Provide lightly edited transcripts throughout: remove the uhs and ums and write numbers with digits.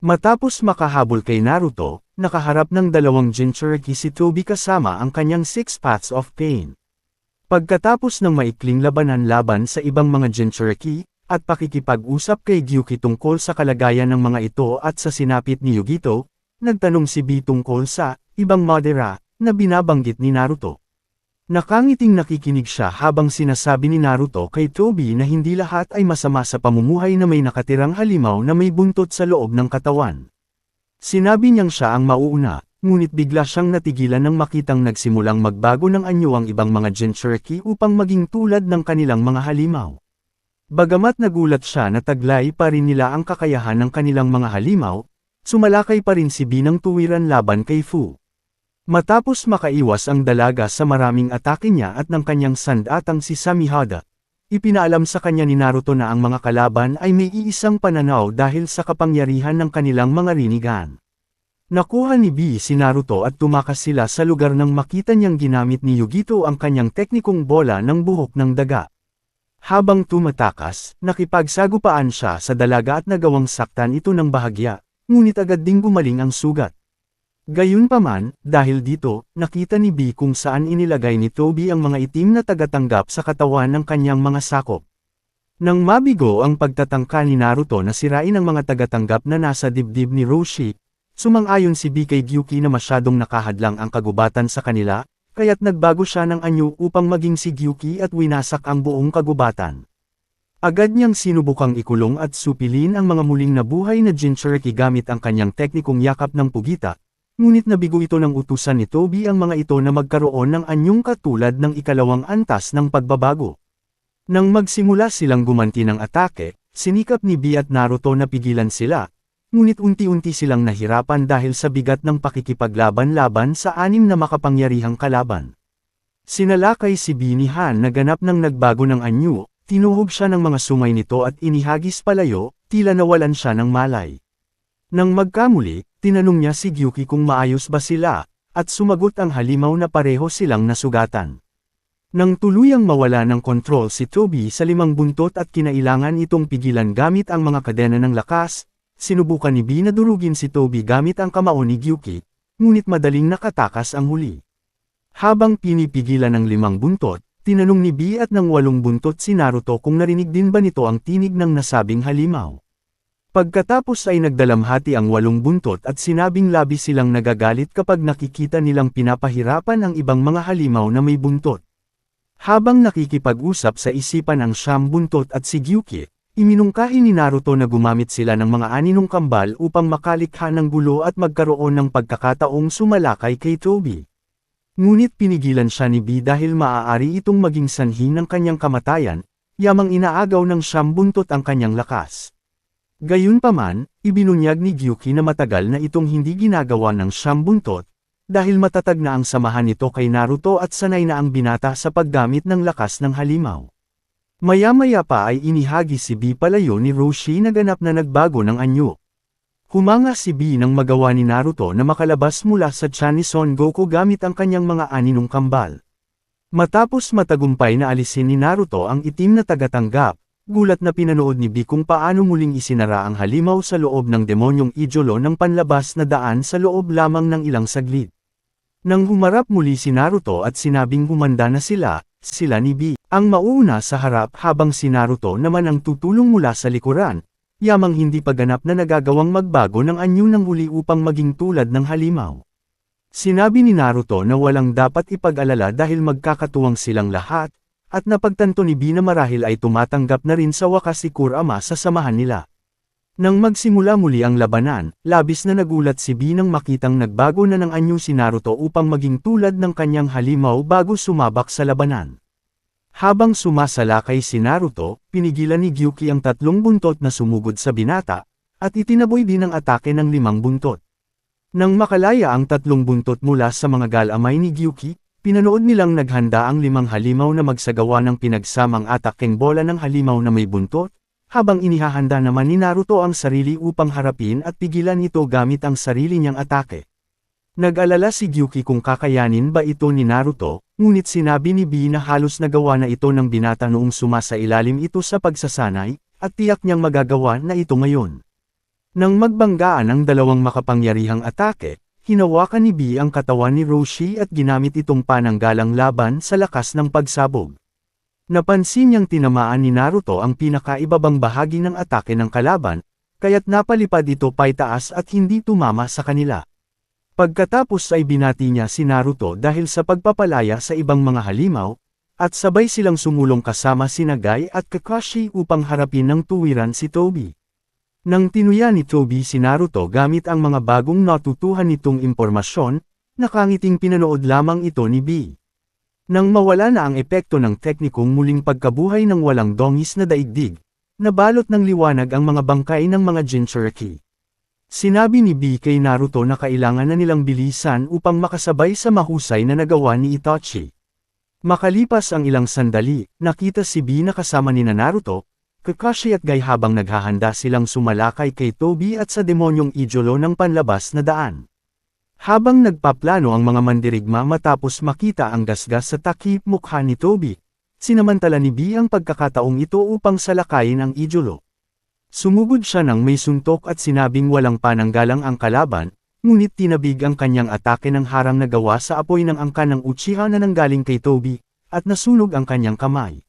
Matapos makahabol kay Naruto, nakaharap ng dalawang Jinchuriki si Tobi kasama ang kanyang Six Paths of Pain. Pagkatapos ng maikling labanan laban sa ibang mga Jinchuriki, at pakikipag-usap kay Gyuki tungkol sa kalagayan ng mga ito at sa sinapit ni Yugito, nagtanong si B tungkol sa ibang Madara na binabanggit ni Naruto. Nakangiting nakikinig siya habang sinasabi ni Naruto kay Tobi na hindi lahat ay masama sa pamumuhay na may nakatirang halimaw na may buntot sa loob ng katawan. Sinabi niyang siya ang mauuna, ngunit bigla siyang natigilan nang makitang nagsimulang magbago ng anyo ang ibang mga Jinchuriki upang maging tulad ng kanilang mga halimaw. Bagamat nagulat siya na taglay pa rin nila ang kakayahan ng kanilang mga halimaw, sumalakay pa rin si B ng tuwiran laban kay Fu. Matapos makaiwas ang dalaga sa maraming atake niya at ng kanyang sandatang si Samihada, ipinaalam sa kanya ni Naruto na ang mga kalaban ay may iisang pananaw dahil sa kapangyarihan ng kanilang mga rinigan. Nakuha ni B si Naruto at tumakas sila sa lugar nang makita niyang ginamit ni Yugito ang kanyang teknikong bola ng buhok ng daga. Habang tumatakas, nakipagsagupaan siya sa dalaga at nagawang saktan ito ng bahagya, ngunit agad ding gumaling ang sugat. Gayunpaman, dahil dito, nakita ni B kung saan inilagay ni Tobi ang mga itim na tagatanggap sa katawan ng kanyang mga sakop. Nang mabigo ang pagtatangka ni Naruto na sirain ang mga tagatanggap na nasa dibdib ni Roshi, sumang-ayon si B kay Gyuki na masyadong nakahadlang ang kagubatan sa kanila, kaya't nagbago siya ng anyo upang maging si Gyuki at winasak ang buong kagubatan. Agad niyang sinubukang ikulong at supilin ang mga muling nabuhay na Jinchuriki gamit ang kanyang teknikong yakap ng pugita. Ngunit nabigo ito ng utusan ni Tobi ang mga ito na magkaroon ng anyong katulad ng ikalawang antas ng pagbabago. Nang magsimula silang gumanti ng atake, sinikap ni B at Naruto na pigilan sila, ngunit unti-unti silang nahirapan dahil sa bigat ng pakikipaglaban-laban sa anim na makapangyarihang kalaban. Sinalakay si B ni Han na ganap ng nagbago ng anyo, tinuhog siya ng mga sungay nito at inihagis palayo, tila nawalan siya ng malay. Nang magkamuli, tinanong niya si Gyuki kung maayos ba sila, at sumagot ang halimaw na pareho silang nasugatan. Nang tuluyang mawala ng kontrol si Tobi sa limang buntot at kinailangan itong pigilan gamit ang mga kadena ng lakas, sinubukan ni B na durugin si Tobi gamit ang kamao ni Gyuki, ngunit madaling nakatakas ang huli. Habang pinipigilan ng limang buntot, tinanong ni B at ng 8 buntot si Naruto kung narinig din ba nito ang tinig ng nasabing halimaw. Pagkatapos ay nagdalamhati ang 8 buntot at sinabing labis silang nagagalit kapag nakikita nilang pinapahirapan ang ibang mga halimaw na may buntot. Habang nakikipag-usap sa isipan ang 9 buntot at si Gyuki, iminungkahi ni Naruto na gumamit sila ng mga aninong kambal upang makalikha ng gulo at magkaroon ng pagkakataong sumalakay kay Tobi. Ngunit pinigilan siya ni B dahil maaari itong maging sanhi ng kanyang kamatayan, yamang inaagaw ng 9 buntot ang kanyang lakas. Gayunpaman, ibinunyag ni Gyuki na matagal na itong hindi ginagawa ng 9 buntot, dahil matatag na ang samahan nito kay Naruto at sanay na ang binata sa paggamit ng lakas ng halimaw. Maya-maya pa ay inihagi si B palayo ni Roshi na ganap na nagbago ng anyo. Humanga si B nang magawa ni Naruto na makalabas mula sa tiyan ni Son Goku gamit ang kanyang mga aninong kambal. Matapos matagumpay na alisin ni Naruto ang itim na tagatanggap, gulat na pinanood ni B kung paano muling isinara ang halimaw sa loob ng demonyong idolo ng panlabas na daan sa loob lamang ng ilang saglit. Nang humarap muli si Naruto at sinabing humanda na sila ni B, ang mauuna sa harap habang si Naruto naman ang tutulong mula sa likuran, yamang hindi pa ganap na nagagawang magbago ng anyo ng huli upang maging tulad ng halimaw. Sinabi ni Naruto na walang dapat ipag-alala dahil magkakatuwang silang lahat, at napagtanto ni B na marahil ay tumatanggap na rin sa wakas si Kurama sa samahan nila. Nang magsimula muli ang labanan, labis na nagulat si B nang makitang nagbago na ng anyo si Naruto upang maging tulad ng kanyang halimaw bago sumabak sa labanan. Habang sumasalakay si Naruto, pinigilan ni Gyuki ang 3 buntot na sumugod sa binata, at itinaboy din ang atake ng 5 buntot. Nang makalaya ang 3 buntot mula sa mga galamay ni Gyuki, pinanood nilang naghanda ang 5 halimaw na magsagawa ng pinagsamang atakeng bola ng halimaw na may buntot, habang inihahanda naman ni Naruto ang sarili upang harapin at pigilan ito gamit ang sarili niyang atake. Nag-alala si Gyuki kung kakayanin ba ito ni Naruto, ngunit sinabi ni B na halos nagawa na ito ng binata noong sumasailalim ito sa pagsasanay, at tiyak niyang magagawa na ito ngayon. Nang magbanggaan ang dalawang makapangyarihang atake, hinawakan ni B ang katawan ni Roshi at ginamit itong pananggalang laban sa lakas ng pagsabog. Napansin niyang tinamaan ni Naruto ang pinakaibabang bahagi ng atake ng kalaban, kaya't napalipad ito paitaas at hindi tumama sa kanila. Pagkatapos ay binati niya si Naruto dahil sa pagpapalaya sa ibang mga halimaw, at sabay silang sumulong kasama sina Guy at Kakashi upang harapin ng tuwiran si Tobi. Nang tinuya ni Tobi si Naruto gamit ang mga bagong natutuhan nitong impormasyon, nakangiting pinanood lamang ito ni B. Nang mawala na ang epekto ng teknikong muling pagkabuhay ng walang dongis na daigdig, nabalot ng liwanag ang mga bangkay ng mga Jinchuriki. Sinabi ni B kay Naruto na kailangan na nilang bilisan upang makasabay sa mahusay na nagawa ni Itachi. Makalipas ang ilang sandali, nakita si B na kasama ni Naruto, Kakashi at Guy habang naghahanda silang sumalakay kay Tobi at sa demonyong idolo ng panlabas na daan. Habang nagpaplano ang mga mandirigma matapos makita ang gasgas sa takip mukha ni Tobi, sinamantala ni B ang pagkakataong ito upang salakayin ang idolo. Sumugod siya ng may suntok at sinabing walang pananggalang ang kalaban, ngunit tinabig ang kanyang atake ng harang na gawa sa apoy ng angkan ng Uchiha na nanggaling kay Tobi, at nasunog ang kanyang kamay.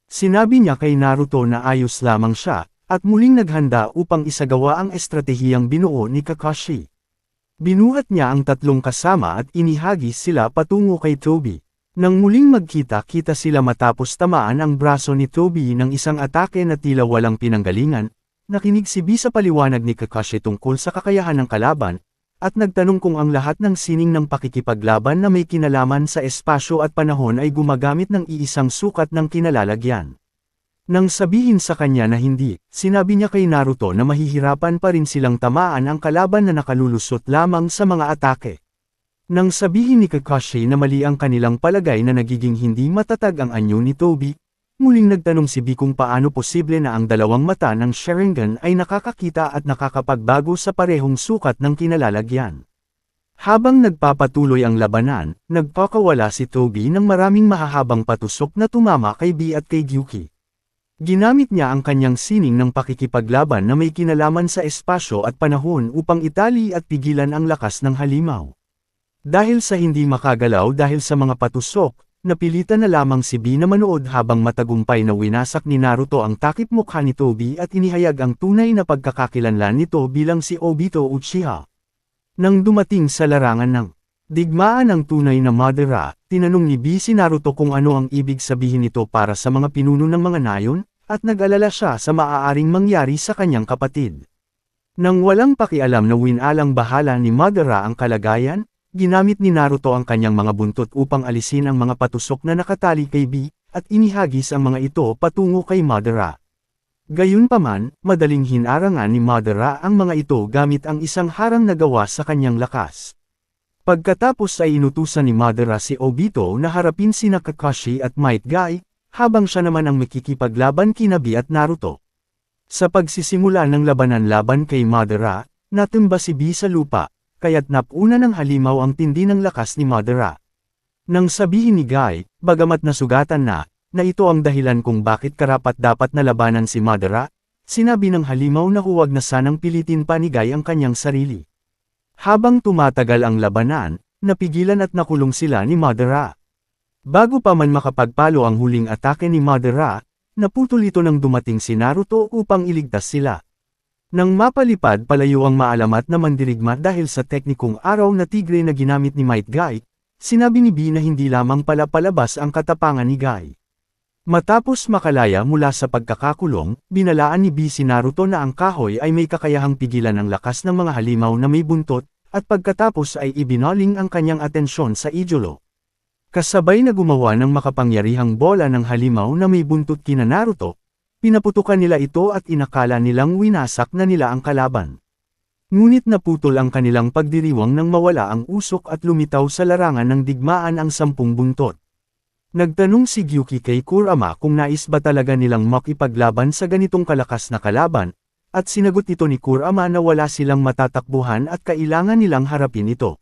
Sinabi niya kay Naruto na ayos lamang siya, at muling naghanda upang isagawa ang estratehiyang binuo ni Kakashi. Binuhat niya ang tatlong kasama at inihagis sila patungo kay Tobi. Nang muling magkita-kita sila matapos tamaan ang braso ni Tobi ng isang atake na tila walang pinanggalingan, nakinig si B sa paliwanag ni Kakashi tungkol sa kakayahan ng kalaban, at nagtanong kung ang lahat ng sining ng pakikipaglaban na may kinalaman sa espasyo at panahon ay gumagamit ng iisang sukat ng kinalalagyan. Nang sabihin sa kanya na hindi, sinabi niya kay Naruto na mahihirapan pa rin silang tamaan ang kalaban na nakalulusot lamang sa mga atake. Nang sabihin ni Kakashi na mali ang kanilang palagay na nagiging hindi matatag ang anyo ni Tobi, muling nagtanong si B kung paano posible na ang dalawang mata ng Sharingan ay nakakakita at nakakapagbago sa parehong sukat ng kinalalagyan. Habang nagpapatuloy ang labanan, nagpakawala si Tobi ng maraming mahahabang patusok na tumama kay B at kay Gyuki. Ginamit niya ang kanyang sining ng pakikipaglaban na may kinalaman sa espasyo at panahon upang itali at pigilan ang lakas ng halimaw. Dahil sa hindi makagalaw dahil sa mga patusok, napilitan na lamang si B na manood habang matagumpay na winasak ni Naruto ang takip mukha ni Tobi at inihayag ang tunay na pagkakakilanlan nito bilang si Obito Uchiha. Nang dumating sa larangan ng digmaan ng tunay na Madara, tinanong ni B si Naruto kung ano ang ibig sabihin nito para sa mga pinuno ng mga nayon, at nag-alala siya sa maaaring mangyari sa kanyang kapatid. Nang walang pakialam na winalang bahala ni Madara ang kalagayan, ginamit ni Naruto ang kanyang mga buntot upang alisin ang mga patusok na nakatali kay B, at inihagis ang mga ito patungo kay Madara. Gayunpaman, madaling hinarangan ni Madara ang mga ito gamit ang isang harang na gawa sa kanyang lakas. Pagkatapos ay inutusan ni Madara si Obito na harapin sina Kakashi at Might Guy, habang siya naman ang makikipaglaban kina B at Naruto. Sa pagsisimula ng labanan laban kay Madara, natumba si B sa lupa, kaya't napuna ng halimaw ang tindi ng lakas ni Madara. Nang sabihin ni Guy, bagamat nasugatan na ito ang dahilan kung bakit karapat-dapat na labanan si Madara, sinabi ng halimaw na huwag na sanang pilitin pa ni Guy ang kanyang sarili. Habang tumatagal ang labanan, napigilan at nakulong sila ni Madara. Bago pa man makapagpalo ang huling atake ni Madara, naputol ito nang dumating si Naruto upang iligtas sila. Nang mapalipad palayo ang maalamat na mandirigma dahil sa teknikong araw na tigre na ginamit ni Might Guy, sinabi ni B na hindi lamang pala palabas ang katapangan ni Guy. Matapos makalaya mula sa pagkakakulong, binalaan ni B si Naruto na ang kahoy ay may kakayahang pigilan ang lakas ng mga halimaw na may buntot, at pagkatapos ay ibinaling ang kanyang atensyon sa idolo. Kasabay na gumawa ng makapangyarihang bola ng halimaw na may buntot kina Naruto, pinaputukan nila ito at inakala nilang winasak na nila ang kalaban. Ngunit naputol ang kanilang pagdiriwang nang mawala ang usok at lumitaw sa larangan ng digmaan ang 10 buntot. Nagtanong si Gyuki kay Kurama kung nais ba talaga nilang makipaglaban sa ganitong kalakas na kalaban, at sinagot ito ni Kurama na wala silang matatakbuhan at kailangan nilang harapin ito.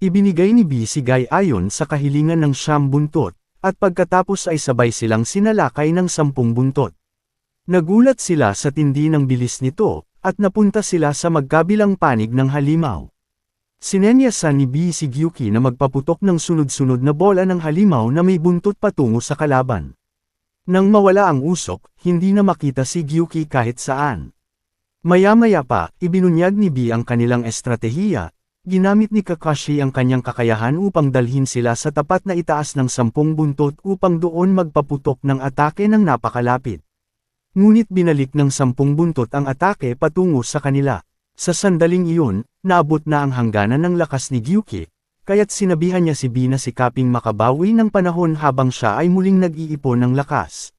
Ibinigay ni B si Guy ayon sa kahilingan ng 10 buntot, at pagkatapos ay sabay silang sinalakay ng 10 buntot. Nagulat sila sa tindi ng bilis nito, at napunta sila sa magkabilang panig ng halimaw. Sinenyasan ni B si Gyuki na magpaputok ng sunod-sunod na bola ng halimaw na may buntot patungo sa kalaban. Nang mawala ang usok, hindi na makita si Gyuki kahit saan. Maya-maya pa, ibinunyag ni B ang kanilang estratehiya. Ginamit ni Kakashi ang kanyang kakayahan upang dalhin sila sa tapat na itaas ng 10 buntot upang doon magpaputok ng atake ng napakalapit. Ngunit binalik ng 10 buntot ang atake patungo sa kanila. Sa sandaling iyon, naabot na ang hangganan ng lakas ni Gyuki, kaya't sinabihan niya si B na sikaping makabawi ng panahon habang siya ay muling nag-iipon ng lakas.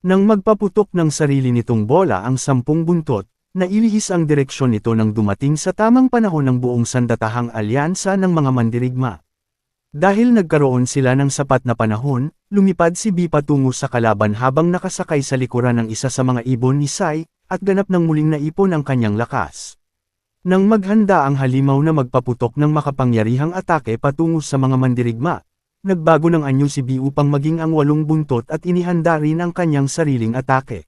Nang magpaputok ng sarili nitong bola ang 10 buntot, nailihis ang direksyon nito nang dumating sa tamang panahon ng buong sandatahang alyansa ng mga mandirigma. Dahil nagkaroon sila ng sapat na panahon, lumipad si B patungo sa kalaban habang nakasakay sa likuran ng isa sa mga ibon ni Sai, at ganap ng muling naipon ang kanyang lakas. Nang maghanda ang halimaw na magpaputok ng makapangyarihang atake patungo sa mga mandirigma, nagbago ng anyo si B upang maging ang 8 buntot at inihanda rin ang kanyang sariling atake.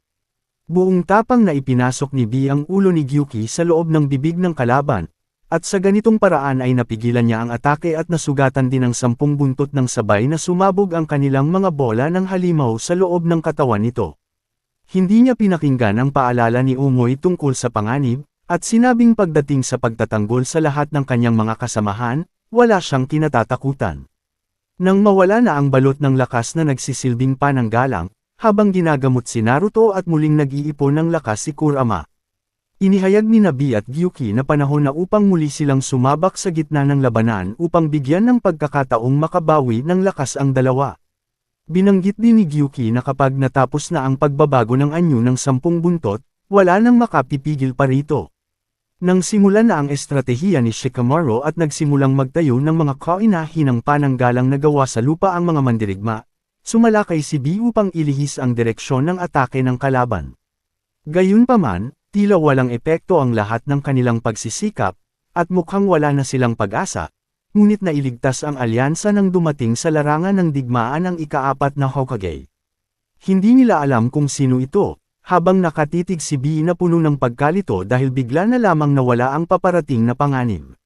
Buong tapang na ipinasok ni B ang ulo ni Gyuki sa loob ng bibig ng kalaban, at sa ganitong paraan ay napigilan niya ang atake at nasugatan din ang 10 buntot ng sabay na sumabog ang kanilang mga bola ng halimaw sa loob ng katawan nito. Hindi niya pinakinggan ang paalala ni Umoy tungkol sa panganib, at sinabing pagdating sa pagtatanggol sa lahat ng kanyang mga kasamahan, wala siyang kinatatakutan. Nang mawala na ang balot ng lakas na nagsisilbing pananggalang, habang ginagamot si Naruto at muling nag-iipon ng lakas si Kurama. Inihayag ni B at Gyuki na panahon na upang muli silang sumabak sa gitna ng labanan upang bigyan ng pagkakataong makabawi ng lakas ang dalawa. Binanggit din ni Gyuki na kapag natapos na ang pagbabago ng anyo ng 10 buntot, wala nang makapipigil pa rito. Nang simulan na ang estratehiya ni Shikamaru at nagsimulang magtayo ng mga kainahinang pananggalang na gawa sa lupa ang mga mandirigma, sumalakay si B upang ilihis ang direksyon ng atake ng kalaban. Gayunpaman, tila walang epekto ang lahat ng kanilang pagsisikap, at mukhang wala na silang pag-asa, ngunit nailigtas ang alyansa nang dumating sa larangan ng digmaan ang ika-4 na Hokage. Hindi nila alam kung sino ito, habang nakatitig si B na puno ng pagkalito dahil bigla na lamang nawala ang paparating na panganib.